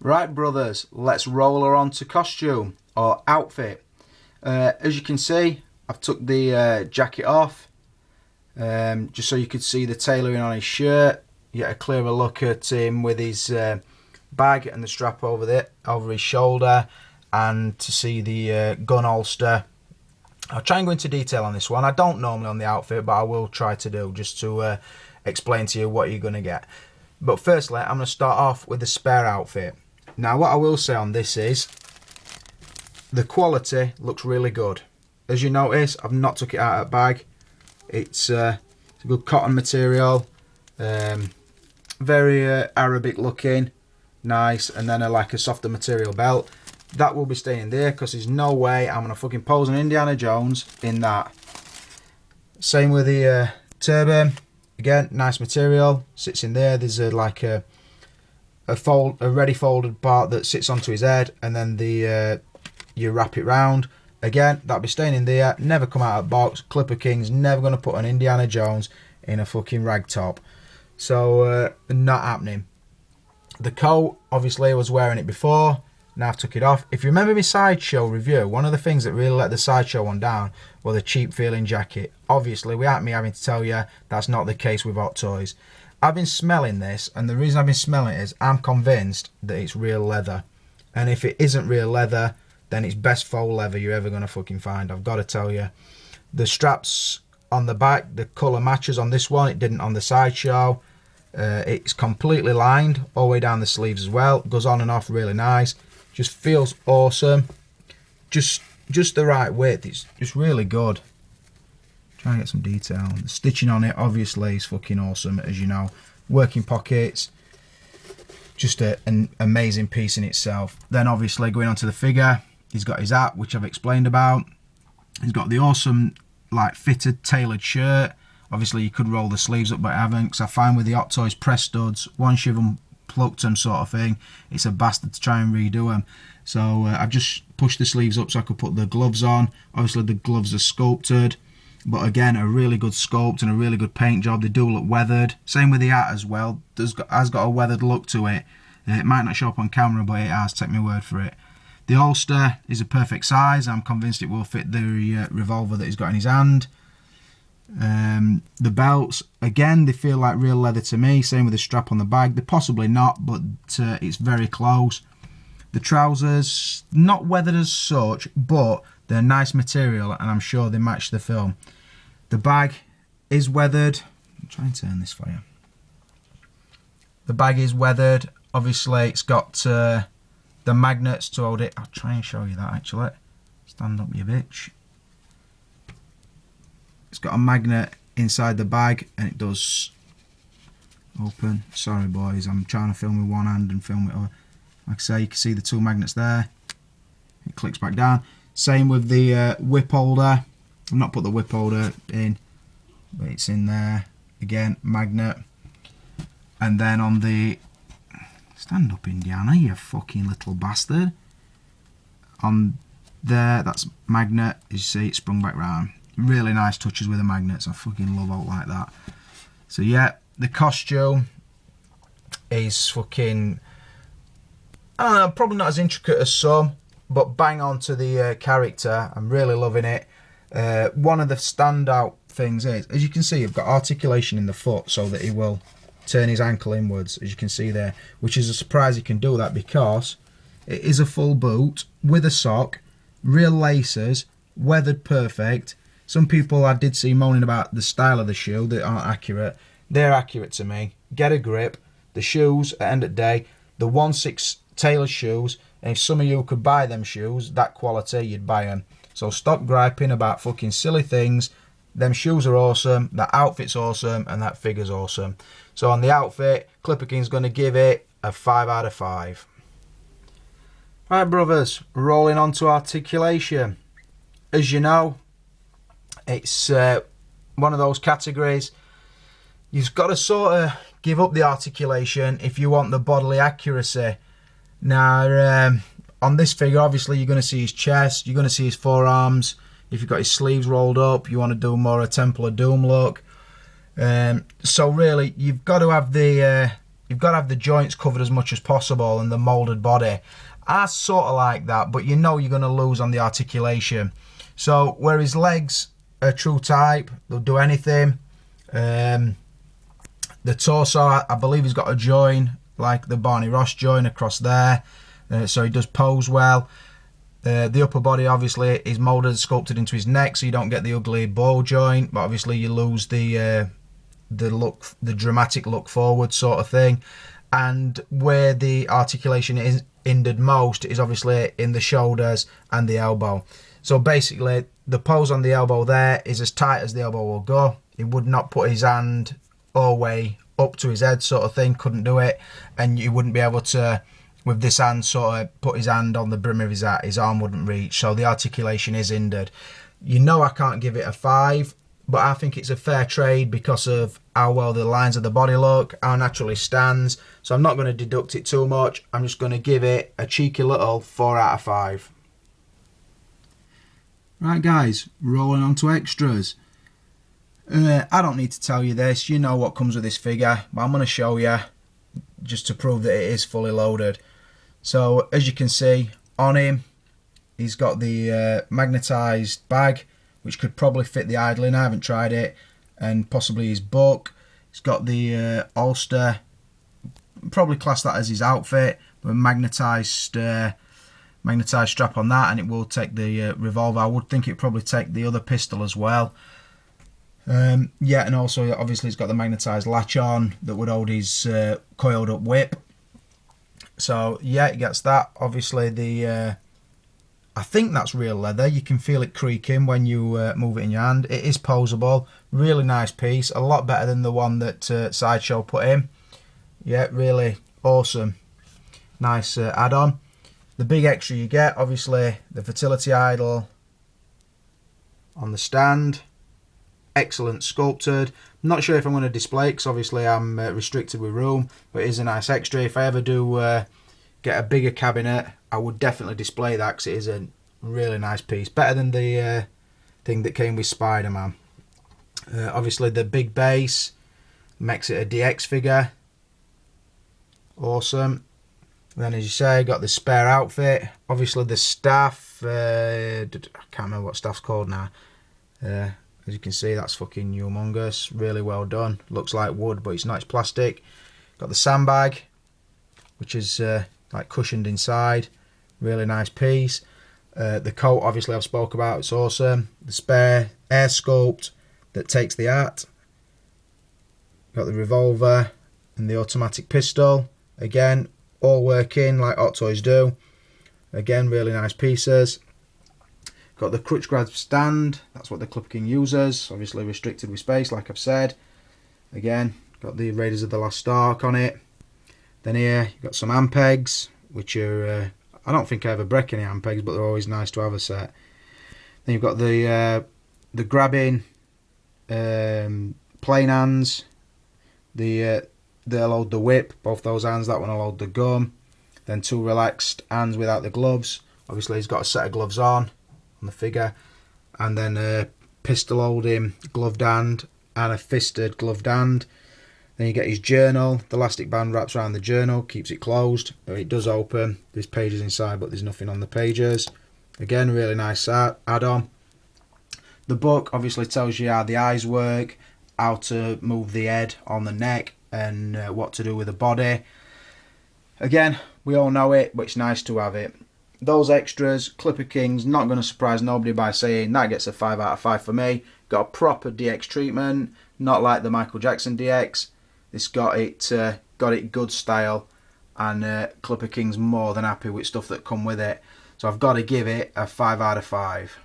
Right, brothers, let's roll her on to costume or outfit. As you can see, I've took the jacket off just so you could see the tailoring on his shirt. You get a clearer look at him with his bag and the strap over his shoulder, and to see the gun holster. I'll try and go into detail on this one. I don't normally on the outfit, but I will try to do, just to explain to you what you're going to get. But firstly, I'm going to start off with the spare outfit. Now, what I will say on this is the quality looks really good. As you notice, I've not took it out of the bag. It's a good cotton material, very Arabic looking, nice, and then like a softer material belt. That will be staying there because there's no way I'm gonna fucking pose an Indiana Jones in that. Same with the turban. Again, nice material, sits in there. There's like a ready folded part that sits onto his head, and then you wrap it round. Again, that'll be staying in there, never come out of the box. Clipper King's never gonna put an Indiana Jones in a fucking rag top, so not happening. The coat, obviously I was wearing it before, now I've took it off. If you remember my Sideshow review, one of the things that really let the Sideshow one down was the cheap feeling jacket. Obviously, without me having to tell you, that's not the case with Hot Toys. I've been smelling this, and the reason I've been smelling it is I'm convinced that it's real leather. And if it isn't real leather, then it's best faux leather you're ever going to fucking find. I've got to tell you. The straps on the back, the colour matches on this one. It didn't on the Sideshow. It's completely lined all the way down the sleeves as well. Goes on and off really nice. Just feels awesome. Just the right width. It's just really good. Try and get some detail. The stitching on it obviously is fucking awesome, as you know. Working pockets. Just an amazing piece in itself. Then obviously going on to the figure, he's got his hat, which I've explained about. He's got the awesome like fitted tailored shirt. Obviously you could roll the sleeves up, but I haven't, because I find with the Hot Toys press studs, once you've unplucked them sort of thing, it's a bastard to try and redo them. So I've just pushed the sleeves up so I could put the gloves on. Obviously the gloves are sculpted, but again, a really good sculpt and a really good paint job. They do look weathered. Same with the hat as well. Has got a weathered look to it. It might not show up on camera, but it has, take my word for it. The holster is a perfect size. I'm convinced it will fit the revolver that he's got in his hand. The belts, again, they feel like real leather to me. Same with the strap on the bag. They're possibly not, but it's very close. The trousers, not weathered as such, but they're nice material, and I'm sure they match the film. The bag is weathered. I'll try and turn this for you. The bag is weathered. Obviously, it's got the magnets to hold it. I'll try and show you that, actually. Stand up, you bitch. It's got a magnet inside the bag, and it does open. Sorry, boys, I'm trying to film with one hand and film it over. Like I say, you can see the two magnets there. It clicks back down. Same with the whip holder. I've not put the whip holder in, but it's in there. Again, magnet. And then on the... Stand up, Indiana, you fucking little bastard. On there, that's magnet. As you see, it sprung back round. Really nice touches with the magnets. I fucking love out like that. So yeah, the costume is fucking... I don't know, probably not as intricate as some, but bang on to the character. I'm really loving it. One of the standout things is, as you can see, you've got articulation in the foot so that he will turn his ankle inwards, as you can see there, which is a surprise he can do that, because it is a full boot with a sock, real laces, weathered perfect. Some people I did see moaning about the style of the shoe that aren't accurate. They're accurate to me. Get a grip. The shoes, at the end of the day, the 1/6 Taylor shoes, and if some of you could buy them shoes, that quality, you'd buy them. So stop griping about fucking silly things. Them shoes are awesome, that outfit's awesome, and that figure's awesome. So on the outfit, Clipper King's going to give it a 5 out of 5. Right, brothers, rolling on to articulation. As you know, it's one of those categories. You've got to sort of give up the articulation if you want the bodily accuracy. Now, on this figure, obviously, you're going to see his chest, you're going to see his forearms. If you've got his sleeves rolled up, you want to do more a Temple of Doom look. So really, you've got to have the you've got to have the joints covered as much as possible and the moulded body. I sort of like that, but you know you're going to lose on the articulation. So where his legs are true type, they'll do anything. The torso, I believe he's got a join, like the Barney Ross join across there. So he does pose well. The upper body obviously is moulded, sculpted into his neck, so you don't get the ugly bow joint, but obviously you lose the look, the dramatic look forward sort of thing. And where the articulation is hindered most is obviously in the shoulders and the elbow. So basically the pose on the elbow there is as tight as the elbow will go. He would not put his hand all the way up to his head sort of thing, couldn't do it, and you wouldn't be able to with this hand sort of put his hand on the brim of his hat. His arm wouldn't reach, so the articulation is hindered. You know I can't give it a 5, but I think it's a fair trade because of how well the lines of the body look, how naturally it stands. So I'm not going to deduct it too much. I'm just going to give it a cheeky little 4 out of 5. Right guys, rolling on to extras. I don't need to tell you this, you know what comes with this figure, but I'm going to show you just to prove that it is fully loaded. So as you can see on him, he's got the magnetised bag, which could probably fit the idling. I haven't tried it, and possibly his book. He's got the holster, probably class that as his outfit, but a magnetised strap on that, and it will take the revolver. I would think it would probably take the other pistol as well. Yeah, and also obviously he's got the magnetised latch on that would hold his coiled up whip. So yeah, it gets that. Obviously the I think that's real leather. You can feel it creaking when you move it in your hand. It is poseable. Really nice piece. A lot better than the one that Sideshow put in. Yeah, really awesome. Nice add-on. The big extra you get, obviously, the fertility idol on the stand. Excellent sculpted. I'm not sure if I'm going to display it because obviously I'm restricted with room, but it is a nice extra. If I ever do get a bigger cabinet, I would definitely display that because it is a really nice piece. Better than the thing that came with Spider-Man. Obviously the big base makes it a DX figure. Awesome. Then as you say, got the spare outfit. Obviously the staff, I can't remember what staff's called now. As you can see, that's fucking humongous. Really well done. Looks like wood, but it's not. It's plastic. Got the sandbag, which is like cushioned inside. Really nice piece. The coat, obviously, I've spoke about. It's awesome. The spare air sculpt that takes the hat. Got the revolver and the automatic pistol. Again, all working like Hot Toys do. Again, really nice pieces. Got the crutch grab stand, that's what the Clipper King uses, obviously restricted with space like I've said. Again, got the Raiders of the Lost Ark on it. Then here, you've got some ampegs, which are, I don't think I ever break any ampegs, but they're always nice to have a set. Then you've got the grabbing plain hands, they'll hold the whip, both those hands, that one will hold the gum. Then 2 relaxed hands without the gloves. Obviously he's got a set of gloves on the figure, and then a pistol holding gloved hand and a fisted gloved hand. Then you get his journal. The elastic band wraps around the journal, keeps it closed, but it does open. There's pages inside, but there's nothing on the pages. Again, really nice add-on. The book obviously tells you how the eyes work, how to move the head on the neck, and what to do with the body. Again, we all know it, but it's nice to have it. Those extras, Clipper King's not going to surprise nobody by saying that gets a 5 out of 5 for me. Got a proper DX treatment, not like the Michael Jackson DX. It's got it good style, and Clipper King's more than happy with stuff that come with it. So I've got to give it a 5 out of 5.